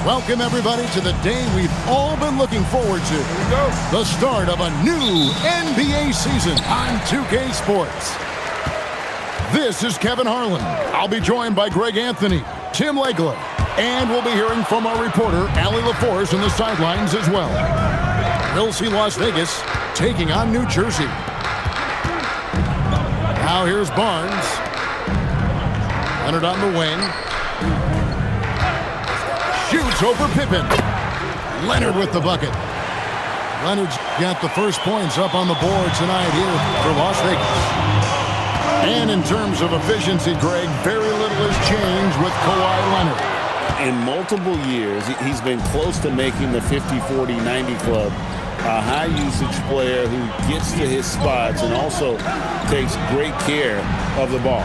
Welcome, everybody, to the day we've all been looking forward to. Here we go. The start of a new NBA season on 2K Sports. This is Kevin Harlan. I'll be joined by Greg Anthony, Tim Legler, and we'll be hearing from our reporter, Allie LaForce, in the sidelines as well. We'll see Las Vegas taking on New Jersey. Now here's Barnes. Leonard on the wing. Shoots over Pippen. Leonard with the bucket. Leonard's got the first points up on the board tonight here for Las Vegas. And in terms of efficiency, Greg, very little has changed with Kawhi Leonard. In multiple years, he's been close to making the 50-40-90 club. A high-usage player who gets to his spots and also takes great care of the ball.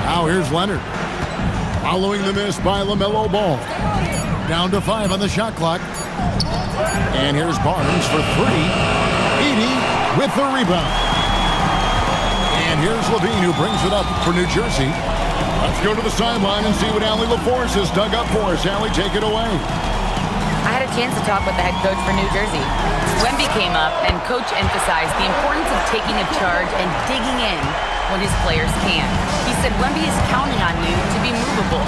Now here's Leonard. Following the miss by LaMelo Ball. Down to 5 on the shot clock. And here's Barnes for 3. Edey with the rebound. And here's LaVine who brings it up for New Jersey. Let's go to the sideline and see what Allie LaForce has dug up for us. Allie, take it away. I had a chance to talk with the head coach for New Jersey. Wemby came up, and coach emphasized the importance of taking a charge and digging in when his players can. He said Wemby is counting on you to be movable.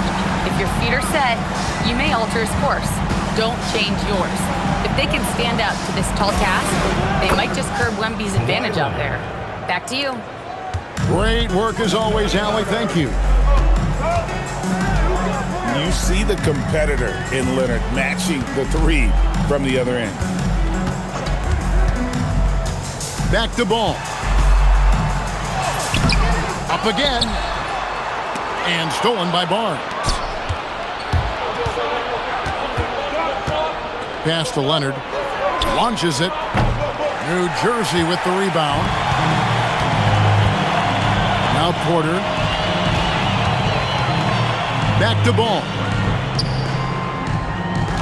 If your feet are set, you may alter his course. Don't change yours. If they can stand up to this tall task, they might just curb Wemby's advantage out there. Back to you. Great work as always, Allie. Thank you. You see the competitor in Leonard matching the 3 from the other end. Back to Ball. Up again. And stolen by Barnes. Pass to Leonard. Launches it. New Jersey with the rebound. Now Porter. Back to Ball.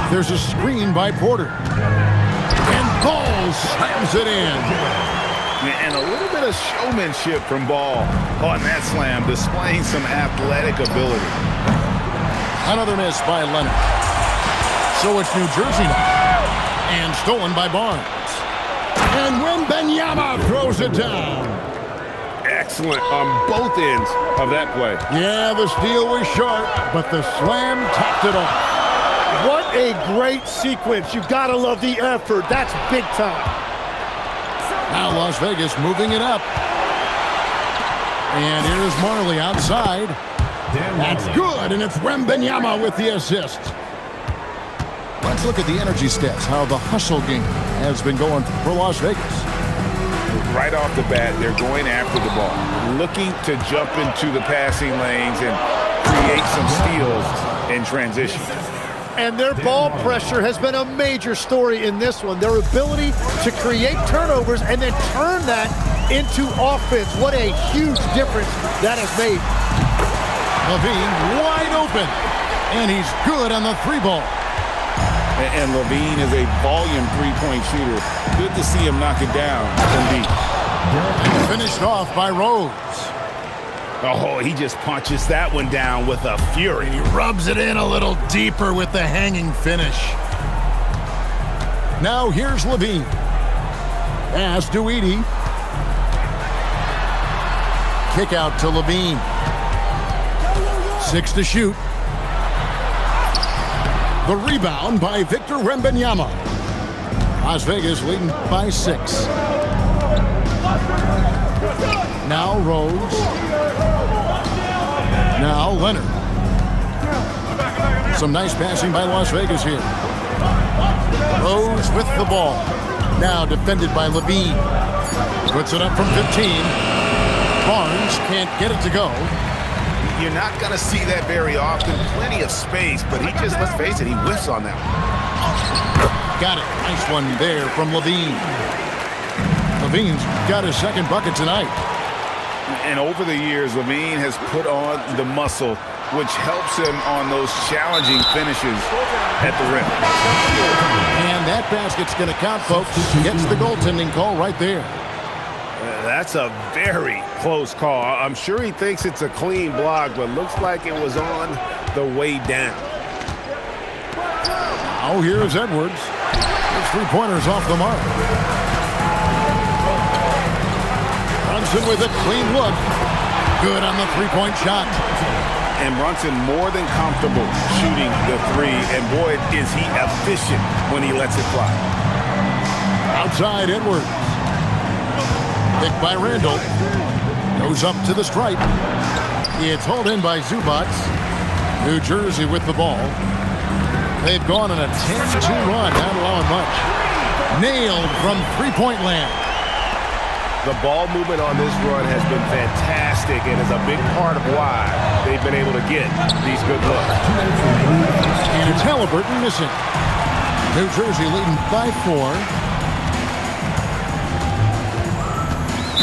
There's a screen by Porter. And Ball slams it in. And a little bit of showmanship from Ball on that slam, displaying some athletic ability. Another miss by Leonard. So it's New Jersey now. And stolen by Barnes. And Wembanyama throws it down. Excellent on both ends of that play. Yeah, the steal was sharp, but the slam topped it off. What a great sequence. You've got to love the effort. That's big time. Now Las Vegas moving it up. And here's Marley outside. That's good, and it's Wembanyama with the assist. Let's look at the energy stats, how the hustle game has been going for Las Vegas. Right off the bat, they're going after the ball, looking to jump into the passing lanes and create some steals in transition. And their ball pressure has been a major story in this one. Their ability to create turnovers and then turn that into offense. What a huge difference that has made. LaVine wide open, and he's good on the 3 ball. And LaVine is a volume 3-point shooter. Good to see him knock it down from deep. And finished off by Rose. Oh, he just punches that one down with a fury. He rubs it in a little deeper with the hanging finish. Now here's LaVine. Pass to Edey. Kick out to LaVine. 6 to shoot. The rebound by Victor Wembanyama. Las Vegas leading by 6. Now Rose. Now Leonard. Some nice passing by Las Vegas here. Rose with the ball. Now defended by LaVine. Puts it up from 15. Barnes can't get it to go. You're not going to see that very often. Plenty of space, but he just, let's face it, he whiffs on that one. Got it. Nice one there from LaVine. LaVine's got his second bucket tonight. And over the years, LaVine has put on the muscle, which helps him on those challenging finishes at the rim. And that basket's going to count, folks. Gets the goaltending call right there. That's a very close call. I'm sure he thinks it's a clean block, but looks like it was on the way down. Now here's Edwards. His three-pointer's off the mark. Brunson with a clean look. Good on the three-point shot. And Brunson more than comfortable shooting the three. And boy, is he efficient when he lets it fly. Outside Edwards. Picked by Randall. Goes up to the stripe. It's hauled in by Zubac. New Jersey with the ball. They've gone on a 10-2 run, not allowing much. Nailed from three-point land. The ball movement on this run has been fantastic and is a big part of why they've been able to get these good looks. And it's Halliburton missing. New Jersey leading by 4.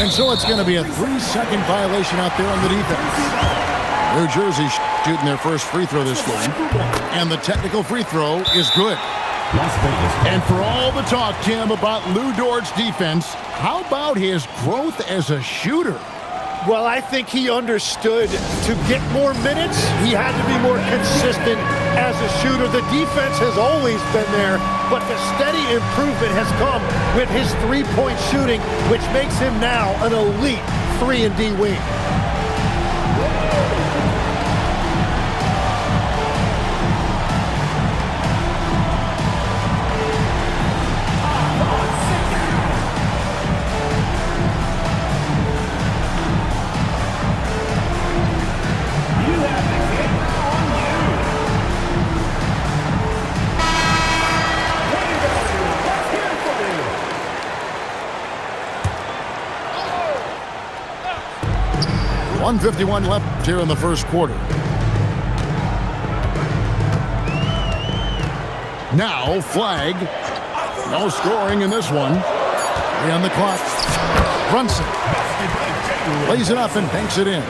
And so it's going to be a 3-second violation out there on the defense. New Jersey shooting their first free throw this game. And the technical free throw is good. And for all the talk, Tim, about Lou Dort's defense, how about his growth as a shooter? Well, I think he understood to get more minutes, he had to be more consistent as a shooter. The defense has always been there, but the steady improvement has come with his three-point shooting, which makes him now an elite 3-and-D wing. .151 left here in the first quarter. Now flag. No scoring in this one. 3 on the clock. Brunson lays it up and banks it in.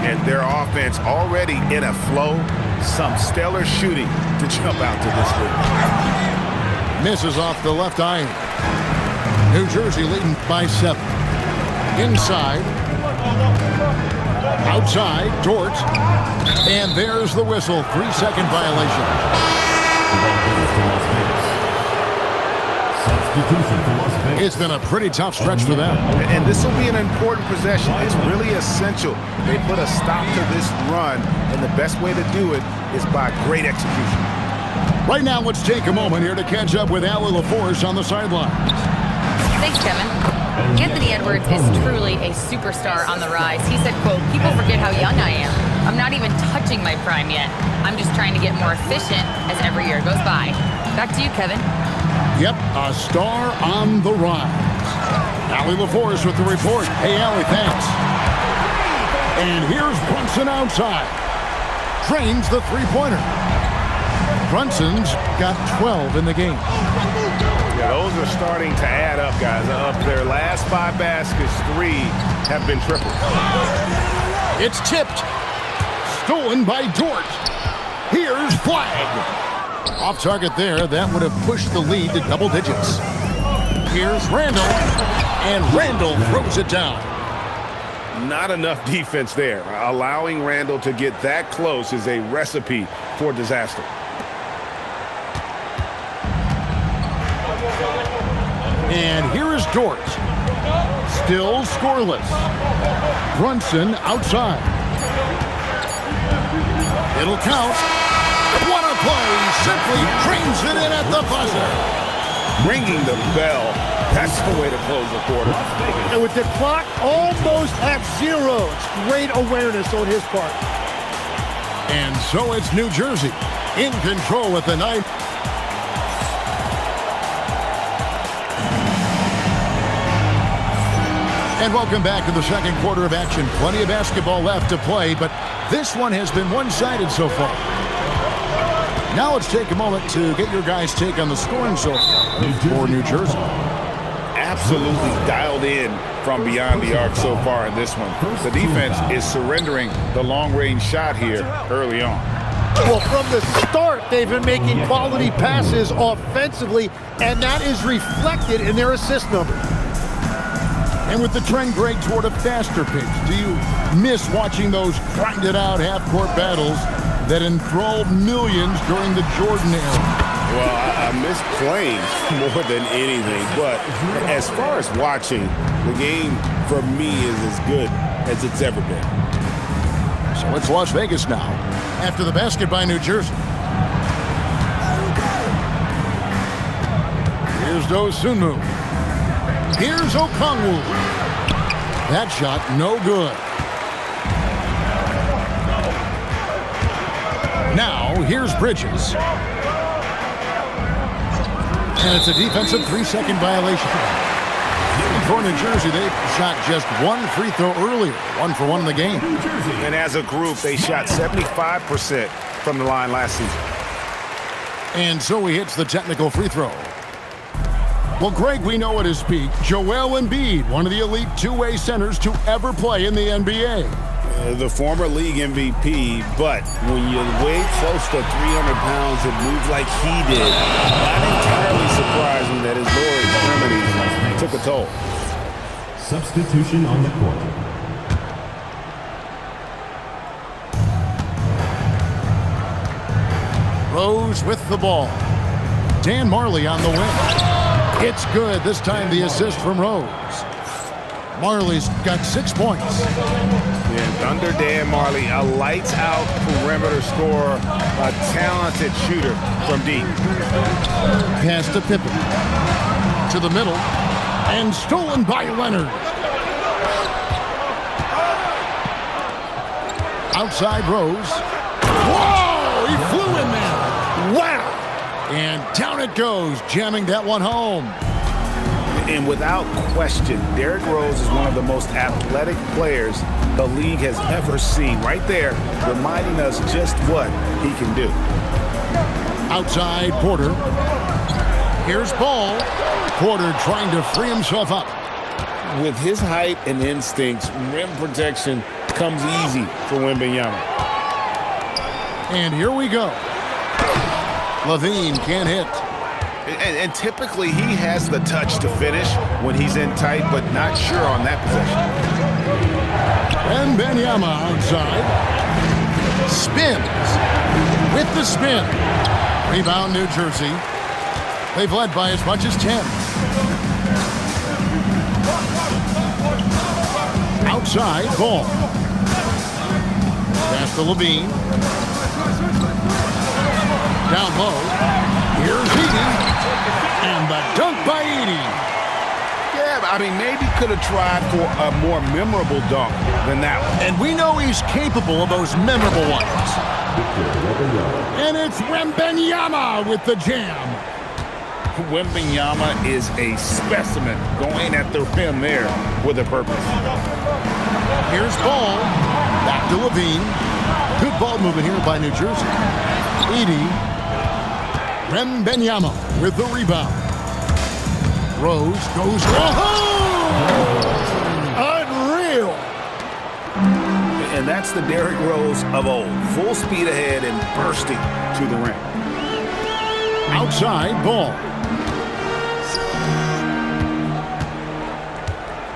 And their offense already in a flow. Some stellar shooting to jump out to this league. Misses off the left iron. New Jersey leading by 7. Inside. Outside, Dort. And there's the whistle. 3-second violation. It's been a pretty tough stretch for them. And this will be an important possession. It's really essential. They put a stop to this run, and the best way to do it is by great execution. Right now, let's take a moment here to catch up with Allie LaForce on the sidelines. Thanks, Kevin. Anthony Edwards is truly a superstar on the rise. He said, quote, "People forget how young I am. I'm not even touching my prime yet. I'm just trying to get more efficient as every year goes by." Back to you, Kevin. Yep, a star on the rise. Allie LaForce with the report. Hey, Allie, thanks. And here's Brunson outside. Drains the three-pointer. Brunson's got 12 in the game. Yeah, those are starting to add up, guys. Of their last 5 baskets, 3 have been triples. It's tipped. Stolen by Dort. Here's flag. Off target there. That would have pushed the lead to double digits. Here's Randall. And Randall throws it down. Not enough defense there. Allowing Randall to get that close is a recipe for disaster. And here is Dort. Still scoreless. Brunson outside. It'll count. What a play. Simply drains it in at the buzzer. Ringing the bell. That's the way to close the quarter. And with the clock almost at 0, it's great awareness on his part. And so it's New Jersey in control at the 9th. And welcome back to the second quarter of action. Plenty of basketball left to play, but this one has been one-sided so far. Now let's take a moment to get your guys' take on the scoring so far for New Jersey. Absolutely dialed in from beyond the arc so far in this one. The defense is surrendering the long-range shot here early on. Well, from the start, they've been making quality passes offensively, and that is reflected in their assist number. And with the trend break toward a faster pace, do you miss watching those grinded-out half-court battles that enthralled millions during the Jordan era? Well, I miss playing more than anything, but as far as watching, the game for me is as good as it's ever been. So it's Las Vegas now after the basket by New Jersey. Here's Dosunmu. Here's Okongwu. That shot no good. Now here's Bridges. And it's a defensive 3-second violation. For New Jersey, they shot just one free throw earlier. 1 for 1 in the game. And as a group, they shot 75% from the line last season. And so he hits the technical free throw. Well, Greg, we know at his peak, Joel Embiid, one of the elite two-way centers to ever play in the NBA. The former league MVP, but when you weigh close to 300 pounds and move like he did, not entirely surprising that his lower extremities took a toll. Substitution on the court. Rose with the ball. Dan Marley on the wing. It's good. This time the assist from Rose. Marley's got 6 points. And under Dan Marley, a lights-out perimeter scorer, a talented shooter from deep. Pass to Pippen. To the middle. And stolen by Leonard. Outside Rose. Whoa! He flew in there. Wow! And down it goes, jamming that one home. And without question, Derrick Rose is one of the most athletic players the league has ever seen. Right there, reminding us just what he can do. Outside Porter. Here's Ball. Porter trying to free himself up. With his height and instincts, rim protection comes easy for Wembanyama. And here we go. Levine can't hit. And typically he has the touch to finish when he's in tight, but not sure on that possession. Wembanyama outside. Spins. With the spin. Rebound New Jersey. They've led by as much as 10. Outside, Ball. Pass to Levine. Down low. Here's Edey. And the dunk by Edey. Yeah, I mean, maybe could have tried for a more memorable dunk than that one. And we know he's capable of those memorable ones. And it's Wembanyama with the jam. Wembanyama is a specimen going at the rim there with a purpose. Here's Ball. Back to Levine. Good ball movement here by New Jersey. Edey. Wembanyama with the rebound. Rose goes. Unreal. And that's the Derrick Rose of old. Full speed ahead and bursting to the rim. Outside Ball.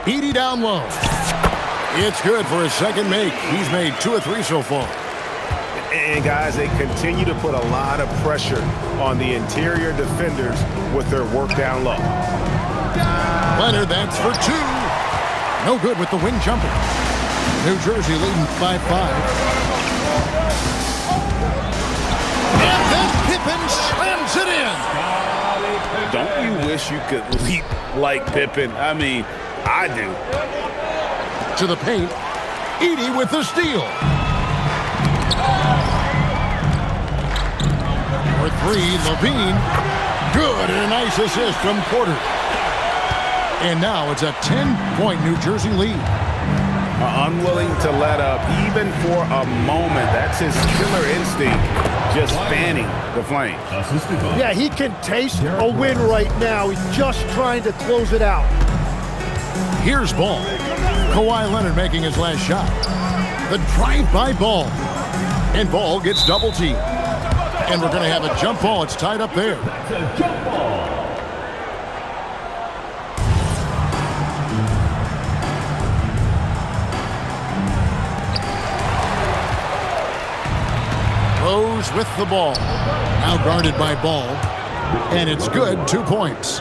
Edey down low. It's good for his second make. He's made 2 of 3 so far. And guys, they continue to put a lot of pressure on the interior defenders with their work down low. Leonard, that's for 2. No good with the wing jumper. New Jersey leading 5-5. And then Pippen slams it in. Don't you wish you could leap like Pippen? I mean, I do. To the paint. Edey with the steal. For 3, Levine. Good, and a nice assist from Porter. And now it's a 10-point New Jersey lead. Unwilling to let up even for a moment. That's his killer instinct, just fanning the flame. Yeah, he can taste a win right now. He's just trying to close it out. Here's Ball. Kawhi Leonard making his last shot. The drive-by Ball. And Ball gets double-teamed. And we're going to have a jump ball. It's tied up there. Rose with the ball. Now guarded by Ball. And it's good, 2 points.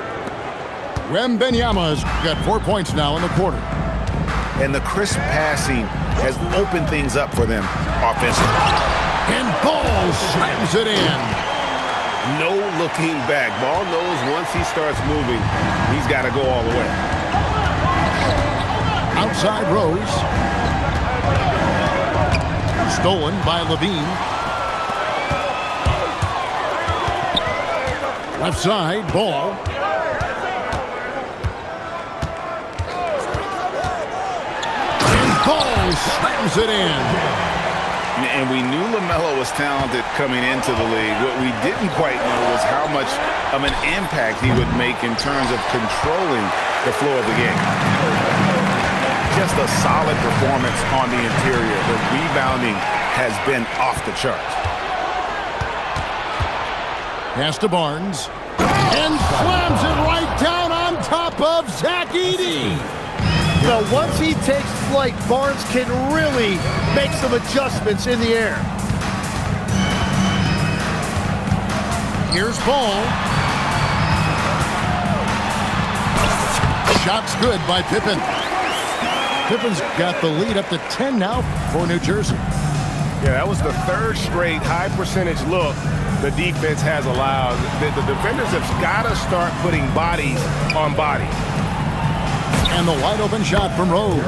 Wembanyama's got 4 points now in the quarter. And the crisp passing has opened things up for them offensively. And Ball slams it in. No looking back. Ball knows once he starts moving, he's got to go all the way. Outside Rose. Stolen by Levine. Left side, Ball. And Ball slams it in. And we knew LaMelo was talented coming into the league. What we didn't quite know was how much of an impact he would make in terms of controlling the flow of the game. Just a solid performance on the interior. The rebounding has been off the charts. Pass to Barnes. And slams it right down on top of Zach Edey. Now, once he takes flight, Barnes can really make some adjustments in the air. Here's Ball. Shot's good by Pippen. Pippen's got the lead up to 10 now for New Jersey. Yeah, that was the third straight high percentage look the defense has allowed. The defenders have got to start putting bodies on bodies. And the wide open shot from Rose.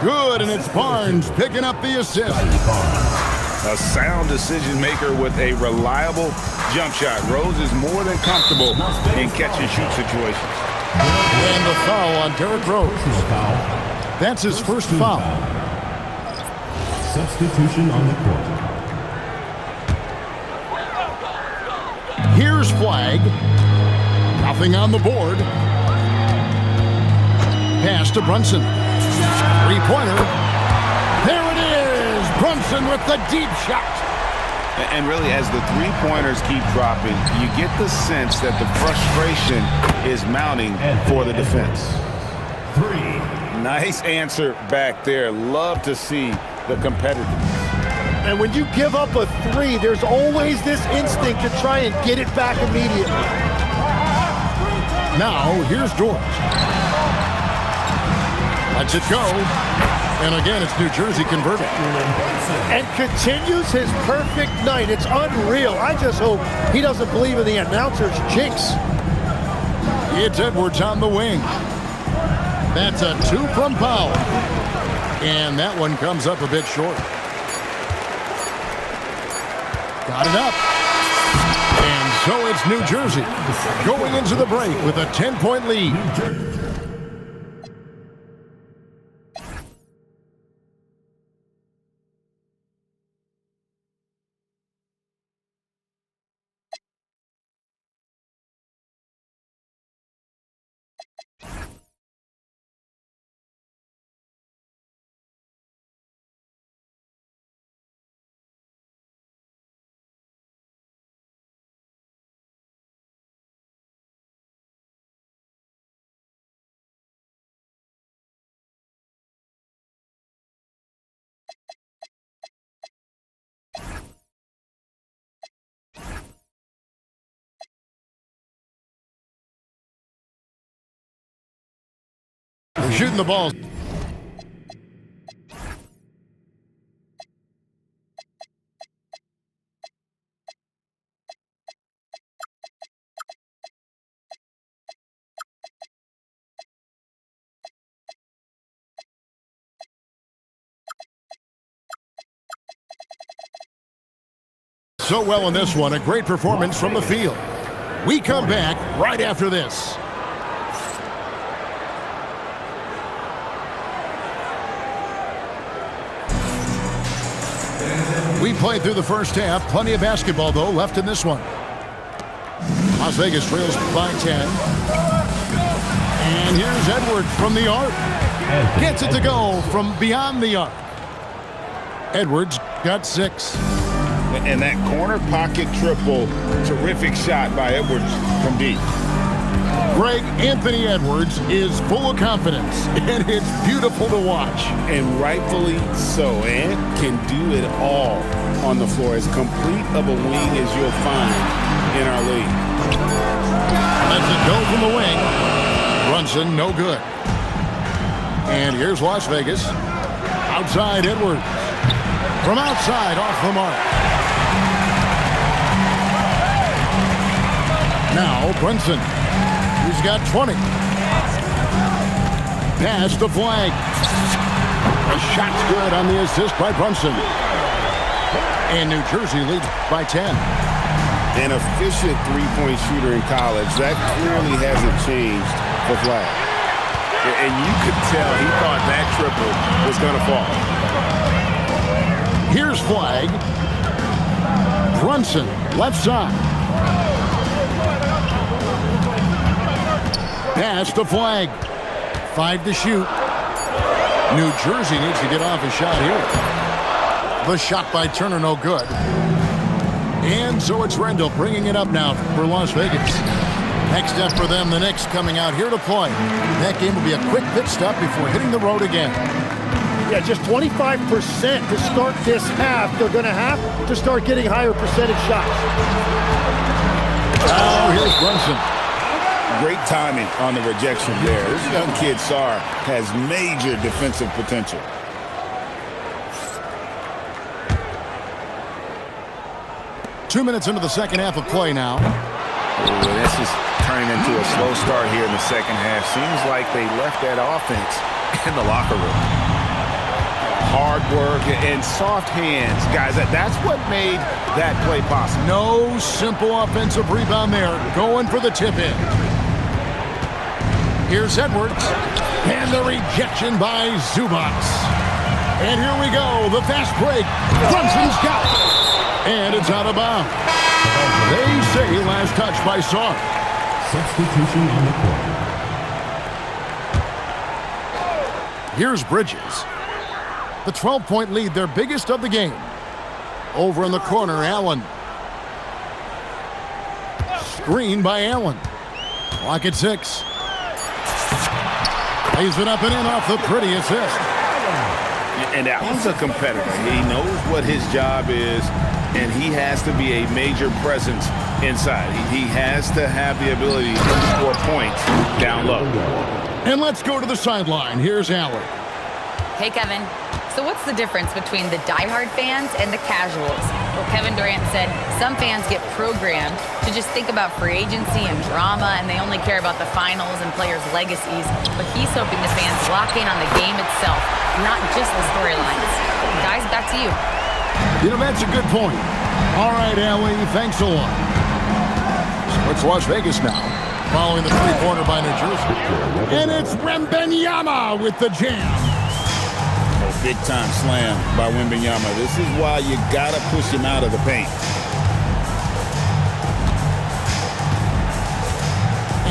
Good, and it's Barnes picking up the assist. A sound decision maker with a reliable jump shot. Rose is more than comfortable in catch-and-shoot situations. And the foul on Derrick Rose. That's his first foul. Substitution on the court. Here's Flag. Nothing on the board. Pass to Brunson. Three-pointer. There it is! Brunson with the deep shot. And really, as the three-pointers keep dropping, you get the sense that the frustration is mounting for the defense. Nice answer back there. Love to see the competitiveness. And when you give up a three, there's always this instinct to try and get it back immediately. Now, here's George. Lets it go. And again, it's New Jersey converting. And continues his perfect night. It's unreal. I just hope he doesn't believe in the announcer's jinx. It's Edwards on the wing. That's a 2 from Powell. And that one comes up a bit short. Got it up. And so it's New Jersey going into the break with a 10-point lead. They're shooting the ball. So well in this one, a great performance from the field. We come back right after this. We played through the first half. Plenty of basketball, though, left in this one. Las Vegas trails by 10. And here's Edwards from the arc. Gets it to go from beyond the arc. Edwards got 6. And that corner pocket triple, terrific shot by Edwards from deep. Greg, Anthony Edwards is full of confidence, and it's beautiful to watch. And rightfully so. Ant can do it all on the floor. As complete of a wing as you'll find in our league. Lets it go from the wing. Brunson, no good. And here's Las Vegas. Outside Edwards. From outside, off the mark. Now Brunson. He's got 20. Pass to Flag. The shot's good on the assist by Brunson. And New Jersey leads by 10. An efficient three-point shooter in college. That clearly hasn't changed for Flag. And you could tell he thought that triple was going to fall. Here's Flag. Brunson, left side. Pass to Flag. 5 to shoot. New Jersey needs to get off a shot here. The shot by Turner, no good. And so it's Rendell bringing it up now for Las Vegas. Next up for them, the Knicks coming out here to play. That game will be a quick pit stop before hitting the road again. Yeah, just 25% to start this half. They're going to have to start getting higher percentage shots. Oh, here's Brunson. Great timing on the rejection there. This young kid, Sarr, has major defensive potential. Two minutes into the second half of play now. Ooh, this is turning into a slow start here in the second half. Seems like they left that offense in the locker room. Hard work and soft hands. Guys, that's what made that play possible. No simple offensive rebound there. Going for the tip-in. Here's Edwards. And the rejection by Zubac. And here we go. The fast break. Brunson's got it. And it's out of bounds. They say last touch by Sarr. Substitution on the court. Here's Bridges. The 12-point lead, their biggest of the game. Over in the corner, Allen. Screen by Allen. Clock at 6. Lays it up and in off the pretty assist. And Allen's a competitor. He knows what his job is, and he has to be a major presence inside. He has to have the ability to score points down low. And let's go to the sideline. Here's Allen. Hey, Kevin. So what's the difference between the diehard fans and the casuals? Well, Kevin Durant said some fans get programmed to just think about free agency and drama, and they only care about the finals and players' legacies. But he's hoping the fans lock in on the game itself, not just the storylines. Guys, back to you. You know, that's a good point. All right, Allie, thanks a lot. So it's Las Vegas now, following the three-pointer by New Jersey. And it's Wembanyama with the jam. Big-time slam by Wembanyama. This is why you got to push him out of the paint.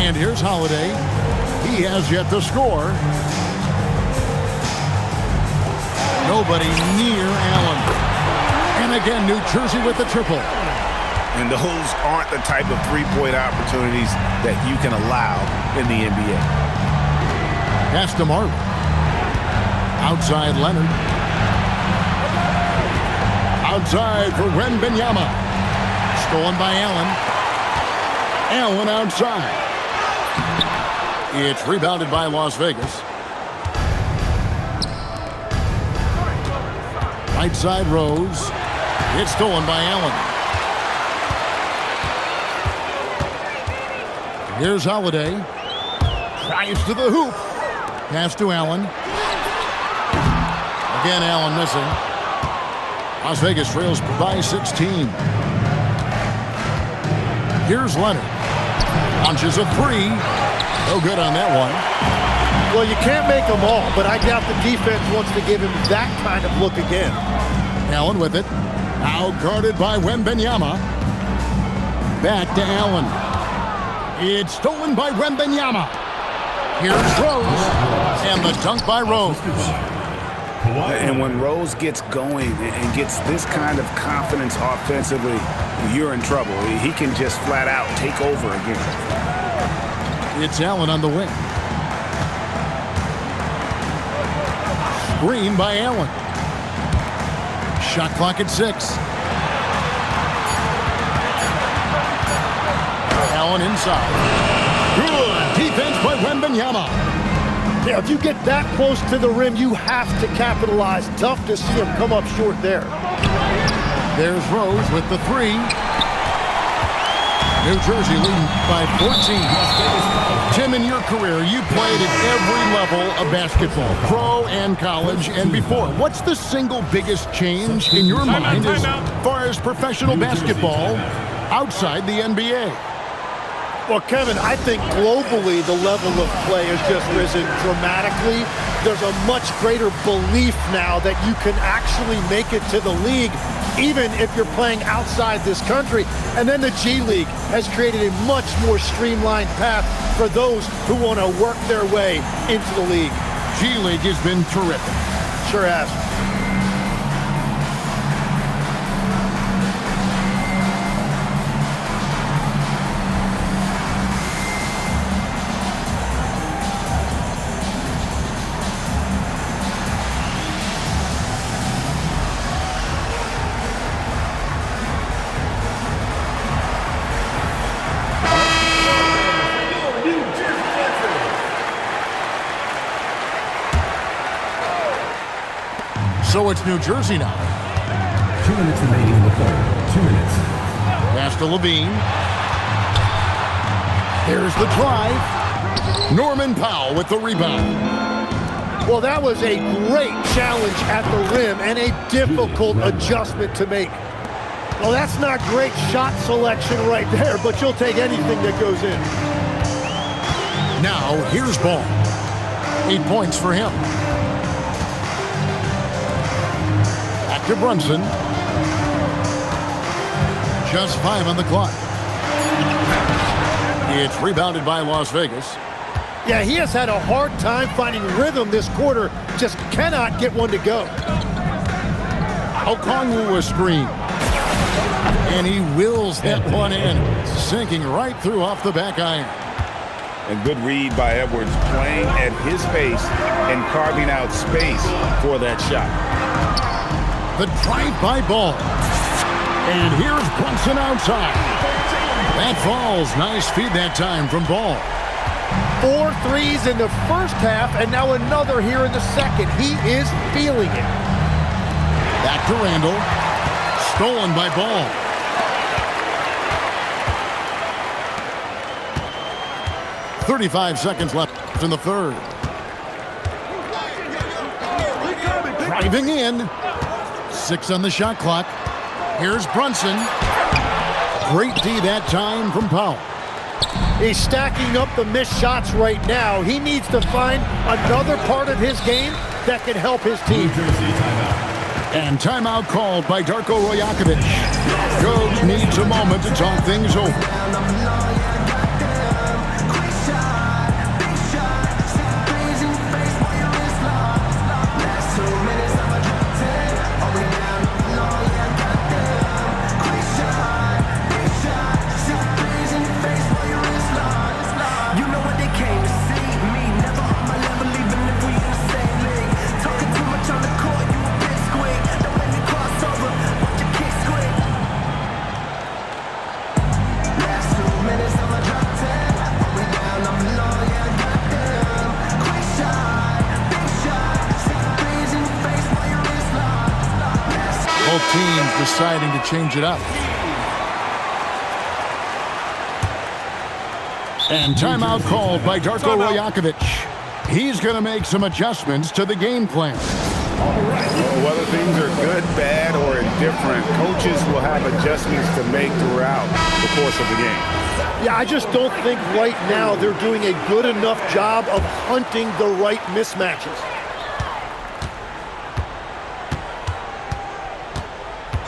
And here's Holiday. He has yet to score. Nobody near Allen. And again, New Jersey with the triple. And those aren't the type of three-point opportunities that you can allow in the NBA. Pass to Martin. Outside Leonard. Outside for Wembanyama. Stolen by Allen. Allen outside. It's rebounded by Las Vegas. Right side Rose. It's stolen by Allen. Here's Holiday. Drives to the hoop. Pass to Allen. Again, Allen missing. Las Vegas trails by 16. Here's Leonard. Launches a three. No good on that one. Well, you can't make them all, but I doubt the defense wants to give him that kind of look again. Allen with it. Now guarded by Wembanyama. Back to Allen. It's stolen by Wembanyama. Here's Rose. And the dunk by Rose. And when Rose gets going and gets this kind of confidence offensively, you're in trouble. He can just flat out take over again. It's Allen on the wing. Screen by Allen. Shot clock at 6. going inside. Good defense by Wembanyama. Yeah, if you get that close to the rim, you have to capitalize. Tough to see him come up short there. There's Rose with the three. New Jersey leading by 14. Tim, in your career, you played at every level of basketball, pro and college and before. What's the single biggest change in your mind as far as professional basketball outside the NBA? Well, Kevin, I think globally the level of play has just risen dramatically. There's a much greater belief now that you can actually make it to the league, even if you're playing outside this country. And then the G League has created a much more streamlined path for those who want to work their way into the league. G League has been terrific. Sure has. So it's New Jersey now. 2 minutes remaining in the third. 2 minutes. Pass to Levine. Here's the drive. Norman Powell with the rebound. Well, that was a great challenge at the rim and a difficult adjustment to make. Well, that's not great shot selection right there, but you'll take anything that goes in. Now, here's Ball. 8 points for him. Back to Brunson. Just 5 on the clock. It's rebounded by Las Vegas. Yeah, he has had a hard time finding rhythm this quarter. Just cannot get one to go. Okongwu a screen. And he wills that one in, sinking right through off the back iron. And good read by Edwards, playing at his pace and carving out space for that shot. The drive-by Ball. And here's Brunson outside. That falls. Nice feed that time from Ball. 4 threes in the first half, and now another here in the second. He is feeling it. Back to Randall. Stolen by Ball. .35 seconds left in the third. Driving in. 6 on the shot clock. Here's Brunson. Great D that time from Powell. He's stacking up the missed shots right now. He needs to find another part of his game that can help his team. And timeout called by Darko Rajakovic. Coach needs a moment to talk things over. Both teams deciding to change it up. And timeout called by Darko Rajakovic. He's going to make some adjustments to the game plan. Whether things are good, bad, or indifferent, coaches will have adjustments to make throughout the course of the game. Yeah, I just don't think right now they're doing a good enough job of hunting the right mismatches.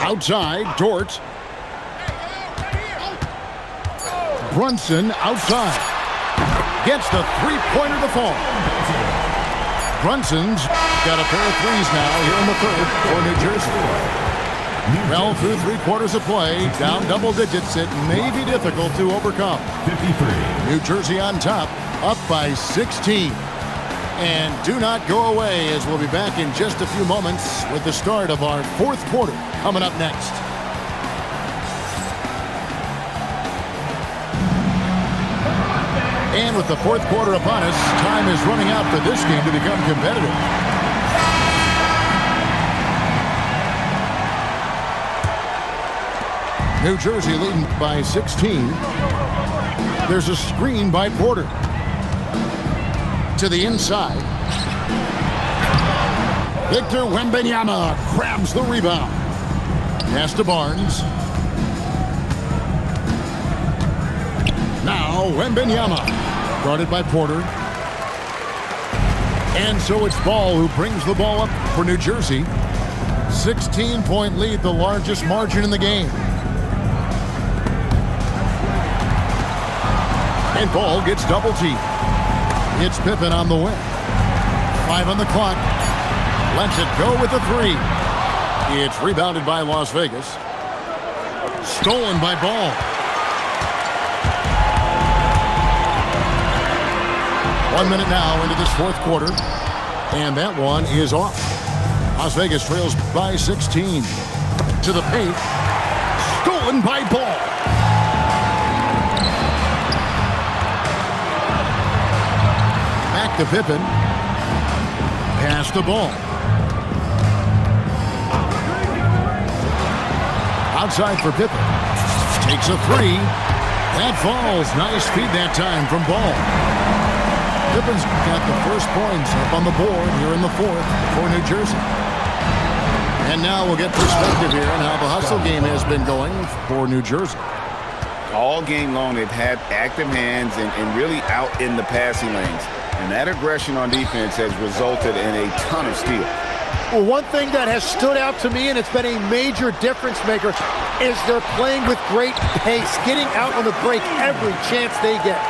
Outside, Dort. Brunson outside. Gets the three-pointer to fall. Brunson's got a pair of threes now here in the third for New Jersey. Well, through 3 quarters of play, down double digits, it may be difficult to overcome. 53. New Jersey on top, up by 16. And do not go away, as we'll be back in just a few moments with the start of our 4th quarter coming up next. And with the fourth quarter upon us, time is running out for this game to become competitive. New Jersey leading by 16. There's a screen by Porter. To the inside. Victor Wembanyama grabs the rebound. Pass to Barnes. Now Wembanyama, guarded by Porter. And so it's Ball who brings the ball up for New Jersey. 16-point lead, the largest margin in the game. And Ball gets double teamed. It's Pippen on the wing. 5 on the clock. Lets it go with a 3. It's rebounded by Las Vegas. Stolen by Ball. One minute now into this fourth quarter. And that one is off. Las Vegas trails by 16. To the paint. Stolen by Ball. Back to Pippen. Pass the ball. Outside for Pippen. Takes a 3. That falls. Nice feed that time from Ball. Pippen's got the first points up on the board here in the fourth for New Jersey. And now we'll get perspective here on how the hustle game has been going for New Jersey. All game long, they've had active hands and really out in the passing lanes. And that aggression on defense has resulted in a ton of steals. Well, one thing that has stood out to me, and it's been a major difference maker, is they're playing with great pace, getting out on the break every chance they get.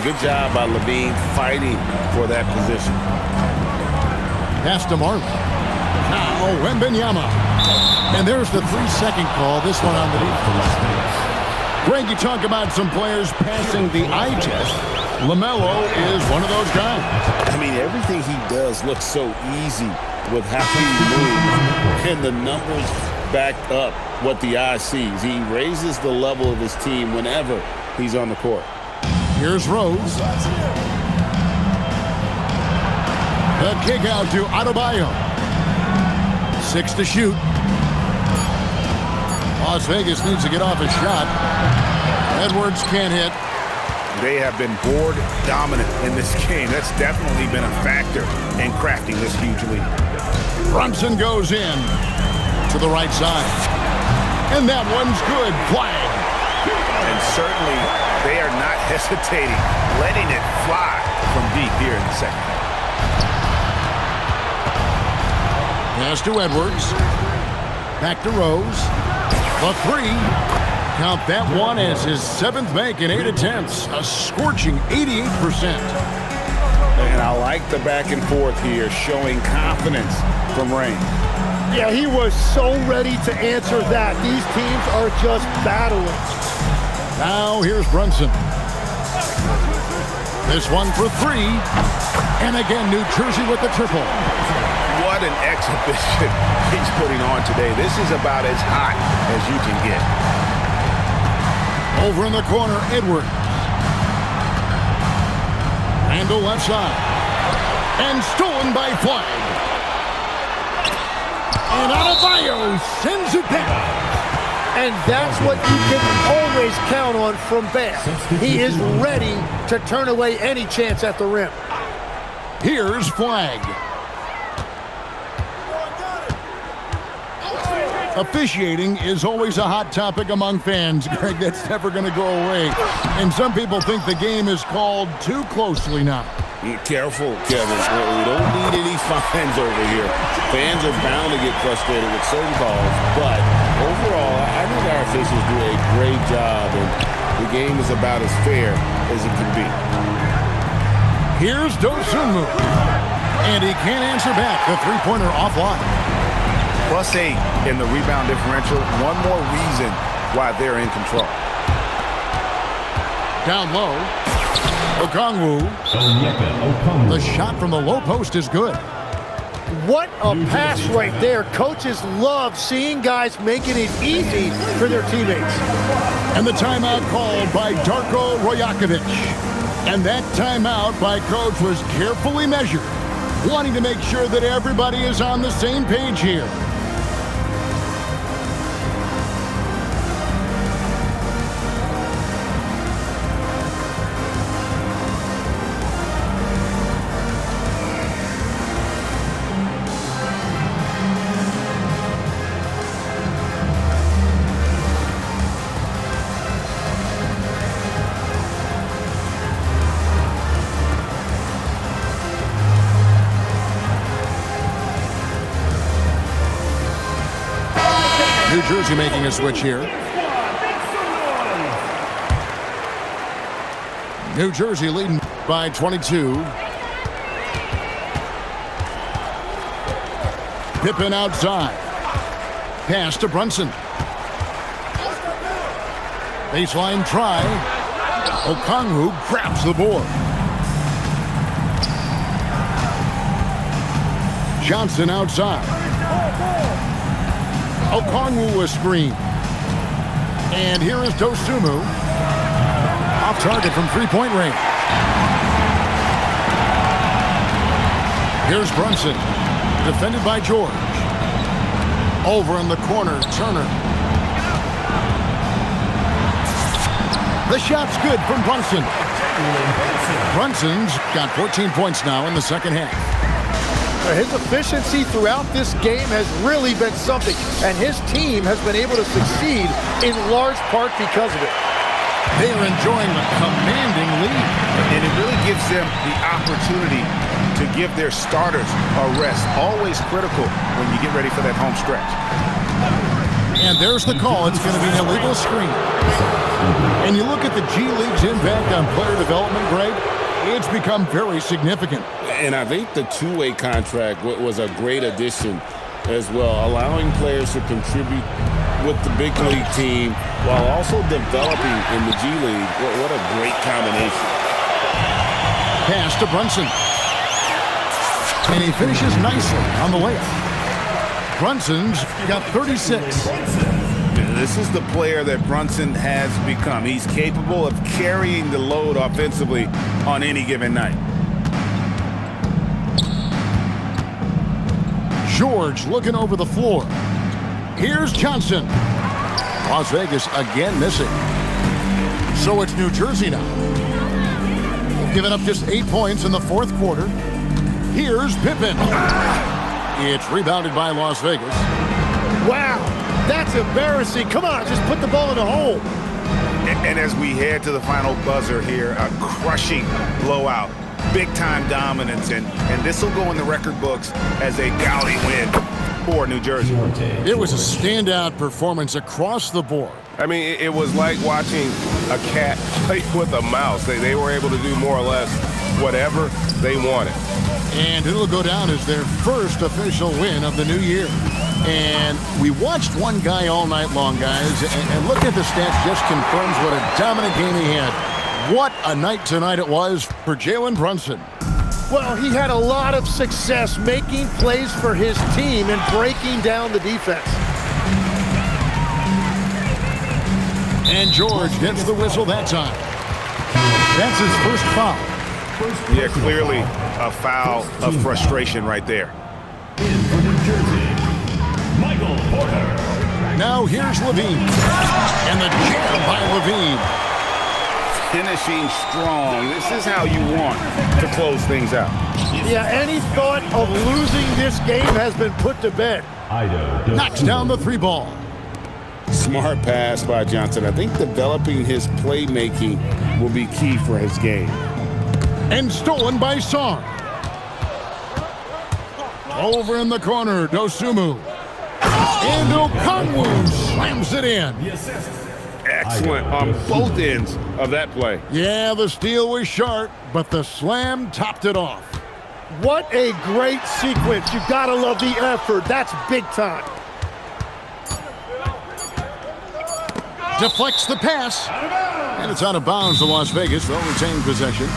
Good job by Levine fighting for that position. Pass to Marley. Now Wembanyama. And there's the 3-second call. This one on the defense. Greg, you talk about some players passing the eye test. LaMelo is one of those guys. I mean, everything he does looks so easy with how he moves. And the numbers back up what the eye sees. He raises the level of his team whenever he's on the court. Here's Rose. The kick out to Adebayo. 6 to shoot. Las Vegas needs to get off a shot. Edwards can't hit. They have been board dominant in this game. That's definitely been a factor in crafting this huge lead. Brunson goes in to the right side. And that one's good. Flag. And certainly they are not hesitating, letting it fly from deep here in the second. Pass to Edwards. Back to Rose. The 3. Count that one as his 7th make in 8 attempts. A scorching 88%. And I like the back and forth here, showing confidence from Rain. Yeah, he was so ready to answer that. These teams are just battling. Now here's Brunson. This one for 3. And again, New Jersey with the triple. What an exhibition he's putting on today. This is about as hot as you can get. Over in the corner, Edwards. Randall left side. And stolen by Flag. And Adebayo sends it back. And that's what you can always count on from Bam. He is ready to turn away any chance at the rim. Here's Flag. Officiating is always a hot topic among fans, Greg. That's never going to go away. And some people think the game is called too closely now. Careful, Kevin. We don't need any fines over here. Fans are bound to get frustrated with certain calls, but overall, I think our officials do a great job, and the game is about as fair as it can be. Here's Dosunmu. And he can't answer back. The three-pointer offline. +8 in the rebound differential. One more reason why they're in control. Down low. Okongwu. The shot from the low post is good. What a pass right there. Coaches love seeing guys making it easy for their teammates. And the timeout called by Darko Rajakovic. And that timeout by Coach was carefully measured, wanting to make sure that everybody is on the same page here. New Jersey making a switch here. New Jersey leading by 22. Pippen outside. Pass to Brunson. Baseline try. Okongwu grabs the board. Johnson outside. Okongwu a screen. And here is Dosunmu. Off target from three-point range. Here's Brunson. Defended by George. Over in the corner, Turner. The shot's good from Brunson. Brunson's got 14 points now in the second half. His efficiency throughout this game has really been something, and his team has been able to succeed in large part because of it. They are enjoying the commanding lead. And it really gives them the opportunity to give their starters a rest. Always critical when you get ready for that home stretch. And there's the call. It's going to be an illegal screen. And you look at the G League's impact on player development, Greg, it's become very significant. And I think the two-way contract was a great addition as well, allowing players to contribute with the big league team while also developing in the G League. What a great combination. Pass to Brunson. And he finishes nicely on the layup. Brunson's got 36. This is the player that Brunson has become. He's capable of carrying the load offensively on any given night. George looking over the floor. Here's Johnson. Las Vegas again missing. So it's New Jersey now. Giving up just 8 points in the fourth quarter. Here's Pippen. It's rebounded by Las Vegas. Wow, that's embarrassing. Come on, just put the ball in the hole. And as we head to the final buzzer here, a crushing blowout. Big-time dominance, and this will go in the record books as a gaudy win for New Jersey. It was a standout performance across the board. I mean, it was like watching a cat play with a mouse. They were able to do more or less whatever they wanted. And it'll go down as their first official win of the new year. And we watched one guy all night long, guys, and looking at the stats just confirms what a dominant game he had. What a night tonight it was for Jalen Brunson. Well, he had a lot of success making plays for his team and breaking down the defense. And George gets the whistle that time. That's his first foul. Yeah, clearly a foul of frustration right there. In for New Jersey, Michael Porter. Now here's Levine. And the jam by Levine. Finishing strong. This is how you want to close things out. Yeah, any thought of losing this game has been put to bed. Knocks down the three ball. Smart pass by Johnson. I think developing his playmaking will be key for his game. And stolen by Song. Over in the corner, Dosunmu. And Okongwu slams it in. Excellent on both ends of that play. Yeah, the steal was sharp, but the slam topped it off. What a great sequence. You gotta love the effort. That's big time. Deflects the pass. And it's out of bounds to Las Vegas. They'll retain possession.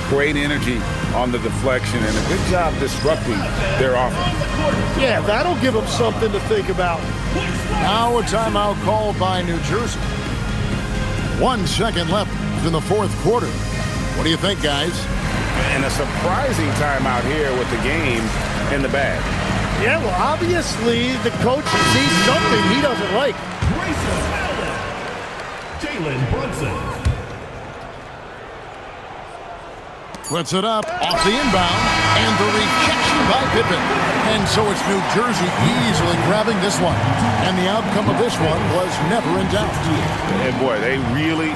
Great energy on the deflection and a good job disrupting their offense. Yeah, that'll give them something to think about. Now a timeout called by New Jersey. 1 second left in the fourth quarter. What do you think, guys? And a surprising timeout here with the game in the bag. Yeah, well, obviously the coach sees something he doesn't like. Grayson Allen. Jalen Brunson. Puts it up off the inbound, and the rejection by Pippen. And so it's New Jersey easily grabbing this one. And the outcome of this one was never in doubt. And boy, they really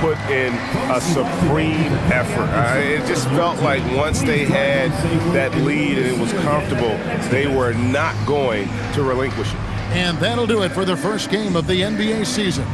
put in a supreme effort. It just felt like once they had that lead and it was comfortable, they were not going to relinquish it. And that'll do it for the first game of the NBA season.